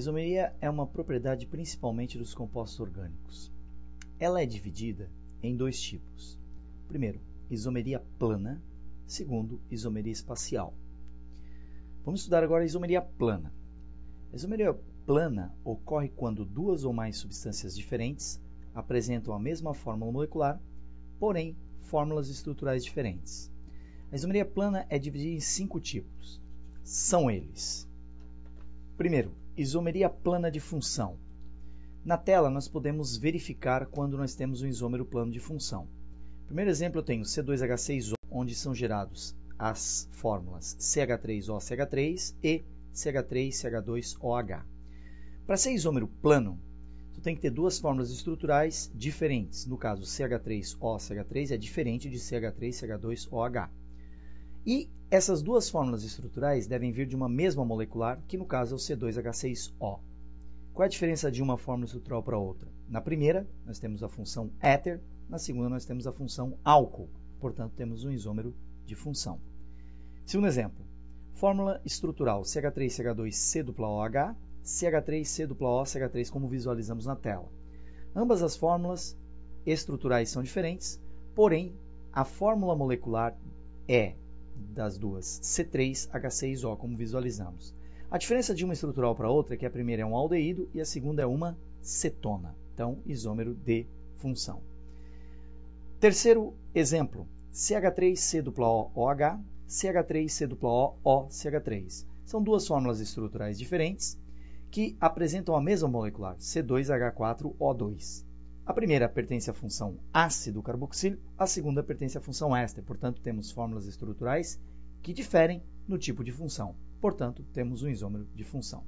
A isomeria é uma propriedade principalmente dos compostos orgânicos. Ela é dividida em dois tipos. Primeiro, isomeria plana. Segundo, isomeria espacial. Vamos estudar agora a isomeria plana. A isomeria plana ocorre quando duas ou mais substâncias diferentes apresentam a mesma fórmula molecular, porém fórmulas estruturais diferentes. A isomeria plana é dividida em 5 tipos. São eles: primeiro, isomeria plana de função. Na tela nós podemos verificar quando nós temos um isômero plano de função. Primeiro exemplo, eu tenho C2H6O, onde são gerados as fórmulas CH3OCH3 e CH3CH2OH. Para ser isômero plano, tu tem que ter duas fórmulas estruturais diferentes. No caso, CH3OCH3 é diferente de CH3CH2OH. E essas duas fórmulas estruturais devem vir de uma mesma molecular, que no caso é o C2H6O. Qual é a diferença de uma fórmula estrutural para outra? Na primeira, nós temos a função éter, na segunda, nós temos a função álcool. Portanto, temos um isômero de função. Segundo exemplo, fórmula estrutural CH3CH2COOH, CH3COOCH3, como visualizamos na tela. Ambas as fórmulas estruturais são diferentes, porém, a fórmula molecular é das duas C3H6O, como visualizamos. A diferença de uma estrutural para outra é que a primeira é um aldeído e a segunda é uma cetona. Então, isômero de função. Terceiro exemplo, CH3COOH, CH3COOCH3. São duas fórmulas estruturais diferentes que apresentam a mesma molecular, C2H4O2. A primeira pertence à função ácido carboxílico, a segunda pertence à função éster. Portanto, temos fórmulas estruturais que diferem no tipo de função. Portanto, temos um isômero de função.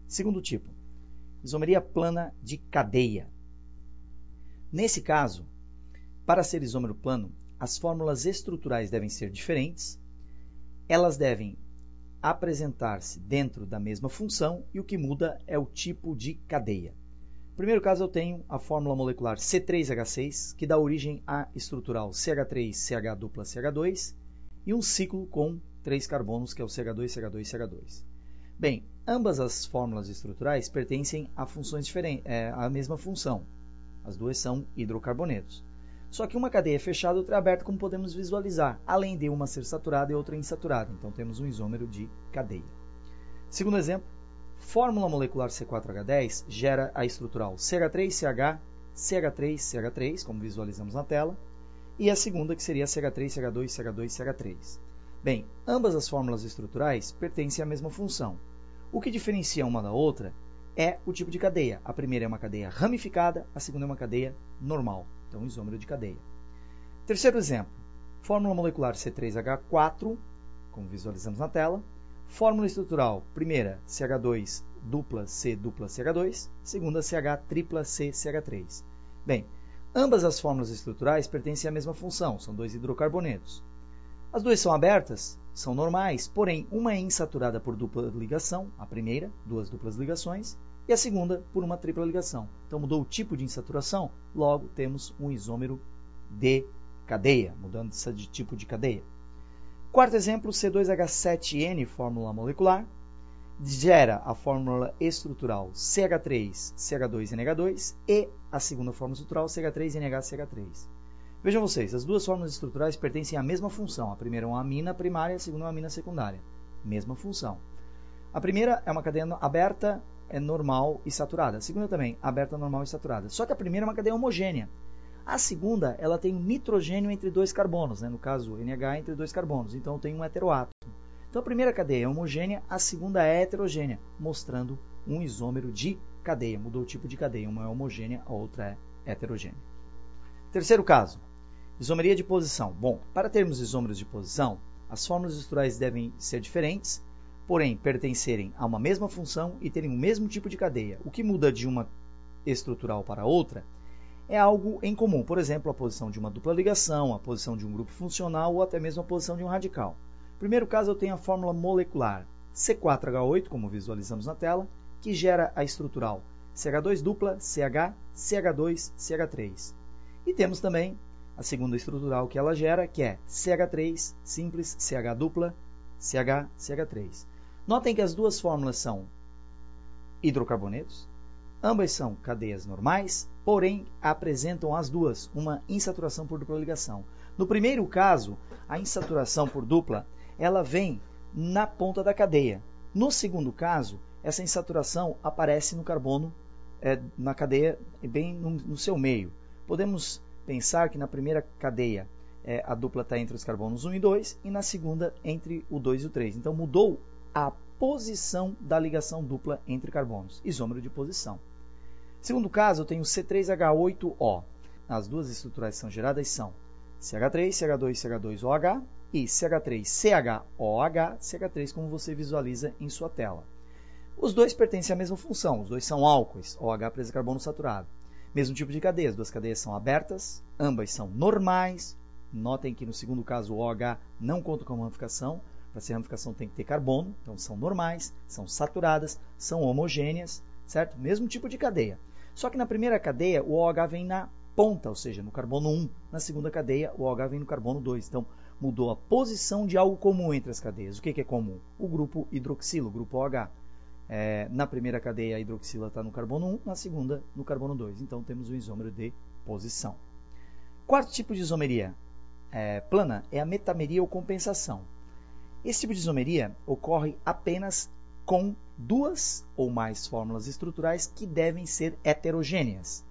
Segundo tipo, isomeria plana de cadeia. Nesse caso, para ser isômero plano, as fórmulas estruturais devem ser diferentes, elas devem apresentar-se dentro da mesma função e o que muda é o tipo de cadeia. No primeiro caso, eu tenho a fórmula molecular C3H6, que dá origem à estrutural CH3CH2CH2 e um ciclo com 3 carbonos, que é o CH2CH2CH2. Bem, ambas as fórmulas estruturais pertencem a funções diferentes, à mesma função. As duas são hidrocarbonetos. Só que uma cadeia é fechada e outra é aberta, como podemos visualizar, além de uma ser saturada e outra insaturada. Então, temos um isômero de cadeia. Segundo exemplo, fórmula molecular C4H10 gera a estrutural CH3CH, CH3CH3, como visualizamos na tela, e a segunda, que seria CH3CH2CH2CH3. Bem, ambas as fórmulas estruturais pertencem à mesma função. O que diferencia uma da outra é o tipo de cadeia. A primeira é uma cadeia ramificada, a segunda é uma cadeia normal. Então, isômero de cadeia. Terceiro exemplo, fórmula molecular C3H4, como visualizamos na tela. Fórmula estrutural, primeira CH2 dupla C dupla CH2, segunda CH tripla C CH3. Bem, ambas as fórmulas estruturais pertencem à mesma função, são dois hidrocarbonetos. As duas são abertas, são normais, porém uma é insaturada por dupla ligação, a primeira, duas duplas ligações, e a segunda por uma tripla ligação. Então mudou o tipo de insaturação, logo temos um isômero de cadeia, mudança de tipo de cadeia. Quarto exemplo, C2H7N, fórmula molecular, gera a fórmula estrutural CH3CH2NH2 e a segunda fórmula estrutural CH3NHCH3. Vejam vocês, as duas fórmulas estruturais pertencem à mesma função. A primeira é uma amina primária, a segunda é uma amina secundária. Mesma função. A primeira é uma cadeia aberta, é normal e saturada. A segunda também, aberta, normal e saturada. Só que a primeira é uma cadeia homogênea. A segunda, ela tem nitrogênio entre dois carbonos, no caso, NH entre dois carbonos. Então, tem um heteroátomo. Então, a primeira cadeia é homogênea, a segunda é heterogênea, mostrando um isômero de cadeia. Mudou o tipo de cadeia. Uma é homogênea, a outra é heterogênea. Terceiro caso. Isomeria de posição. Bom, para termos isômeros de posição, as fórmulas estruturais devem ser diferentes, porém pertencerem a uma mesma função e terem o mesmo tipo de cadeia. O que muda de uma estrutural para outra é algo em comum, por exemplo, a posição de uma dupla ligação, a posição de um grupo funcional ou até mesmo a posição de um radical. No primeiro caso, eu tenho a fórmula molecular C4H8, como visualizamos na tela, que gera a estrutural CH2 dupla, CH, CH2, CH3. E temos também a segunda estrutural que ela gera, que é CH3 simples, CH dupla, CH, CH3. Notem que as duas fórmulas são hidrocarbonetos. Ambas são cadeias normais, porém apresentam as duas uma insaturação por dupla ligação. No primeiro caso, a insaturação por dupla, ela vem na ponta da cadeia. No segundo caso, essa insaturação aparece no carbono, na cadeia, bem no seu meio. Podemos pensar que na primeira cadeia a dupla está entre os carbonos 1 e 2 e na segunda entre o 2 e o 3. Então mudou a posição da ligação dupla entre carbonos, isômero de posição. Segundo caso, eu tenho C3H8O. As duas estruturais que são geradas são CH3, CH2, CH2OH e CH3CHOH, CH3 como você visualiza em sua tela. Os dois pertencem à mesma função, os dois são álcoois, OH presa carbono saturado. Mesmo tipo de cadeia, as duas cadeias são abertas, ambas são normais. Notem que no segundo caso o OH não conta com ramificação, para ser ramificação tem que ter carbono, então são normais, são saturadas, são homogêneas, certo? Mesmo tipo de cadeia. Só que na primeira cadeia o OH vem na ponta, ou seja, no carbono 1. Na segunda cadeia o OH vem no carbono 2. Então mudou a posição de algo comum entre as cadeias. O que é comum? O grupo hidroxilo, o grupo OH. Na primeira cadeia a hidroxila está no carbono 1, na segunda no carbono 2. Então temos um isômero de posição. Quarto tipo de isomeria plana é a metameria ou compensação. Esse tipo de isomeria ocorre apenas com duas ou mais fórmulas estruturais que devem ser heterogêneas.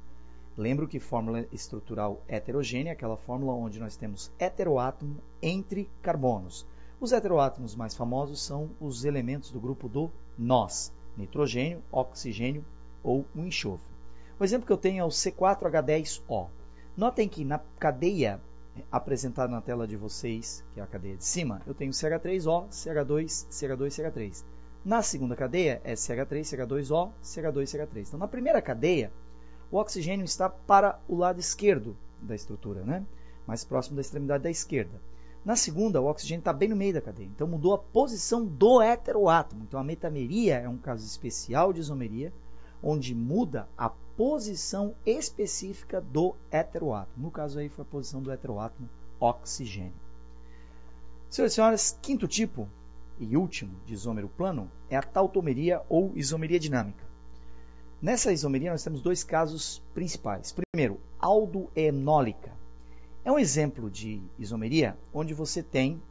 Lembro que fórmula estrutural heterogênea é aquela fórmula onde nós temos heteroátomo entre carbonos. Os heteroátomos mais famosos são os elementos do grupo do nós, nitrogênio, oxigênio ou o enxofre. O exemplo que eu tenho é o C4H10O. Notem que na cadeia apresentada na tela de vocês, que é a cadeia de cima, eu tenho CH3O, CH2, CH2, CH3. Na segunda cadeia é CH3, CH2O, CH2, CH3. Então, na primeira cadeia, o oxigênio está para o lado esquerdo da estrutura, né? Mais próximo da extremidade da esquerda. Na segunda, o oxigênio está bem no meio da cadeia. Então, mudou a posição do heteroátomo. Então, a metameria é um caso especial de isomeria, onde muda a posição específica do heteroátomo. No caso aí foi a posição do heteroátomo oxigênio. Senhoras e senhores, quinto tipo e último de isômero plano é a tautomeria ou isomeria dinâmica. Nessa isomeria nós temos dois casos principais. Primeiro, aldoenólica. É um exemplo de isomeria onde você tem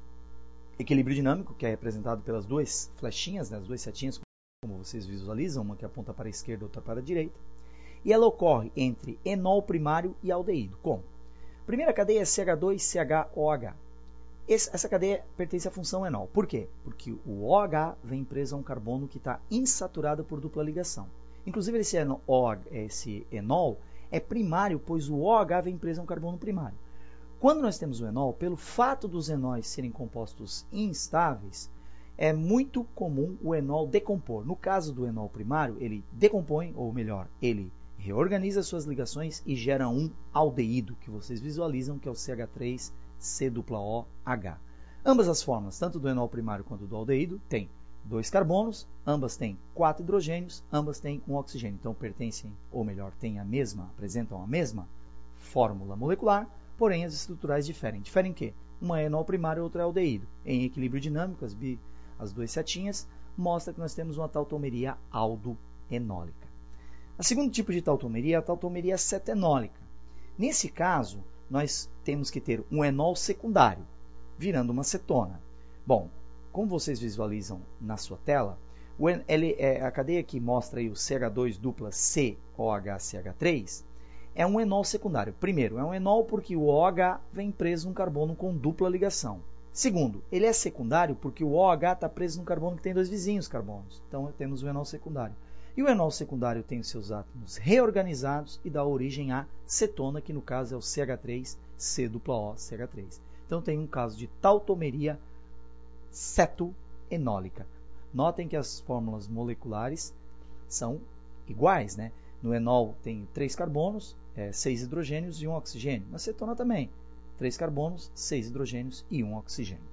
equilíbrio dinâmico, que é representado pelas duas flechinhas, né, as duas setinhas, como vocês visualizam, uma que aponta para a esquerda e outra para a direita. E ela ocorre entre enol primário e aldeído. Como? Primeira cadeia é CH2CHOH. Essa cadeia pertence à função enol. Por quê? Porque o OH vem preso a um carbono que está insaturado por dupla ligação. Inclusive esse enol é primário, pois o OH vem preso a um carbono primário. Quando nós temos o enol, pelo fato dos enóis serem compostos instáveis, é muito comum o enol decompor. No caso do enol primário, ele decompõe, ou melhor, ele reorganiza suas ligações e gera um aldeído, que vocês visualizam que é o CH3COOH. Ambas as fórmulas, tanto do enol primário quanto do aldeído, têm 2 carbonos, ambas têm 4 hidrogênios, ambas têm um oxigênio. Então pertencem, ou melhor, apresentam a mesma fórmula molecular, porém as estruturais diferem. Diferem em quê? Uma é enol primário e outra é aldeído. Em equilíbrio dinâmico, as duas setinhas, mostra que nós temos uma tautomeria aldoenólica. O segundo tipo de tautomeria é a tautomeria cetenólica. Nesse caso, nós temos que ter um enol secundário, virando uma cetona. Bom, como vocês visualizam na sua tela, a cadeia que mostra aí o CH2 dupla COHCH3 é um enol secundário. Primeiro, é um enol porque o OH vem preso num carbono com dupla ligação. Segundo, ele é secundário porque o OH está preso num carbono que tem 2 vizinhos carbonos. Então, temos o enol secundário. E o enol secundário tem os seus átomos reorganizados e dá origem à cetona, que no caso é o CH3COOCH3. Então, tem um caso de tautomeria cetoenólica. Notem que as fórmulas moleculares são iguais, né? No enol tem 3 carbonos, 6 hidrogênios e 1 oxigênio. Na cetona também, 3 carbonos, 6 hidrogênios e 1 oxigênio.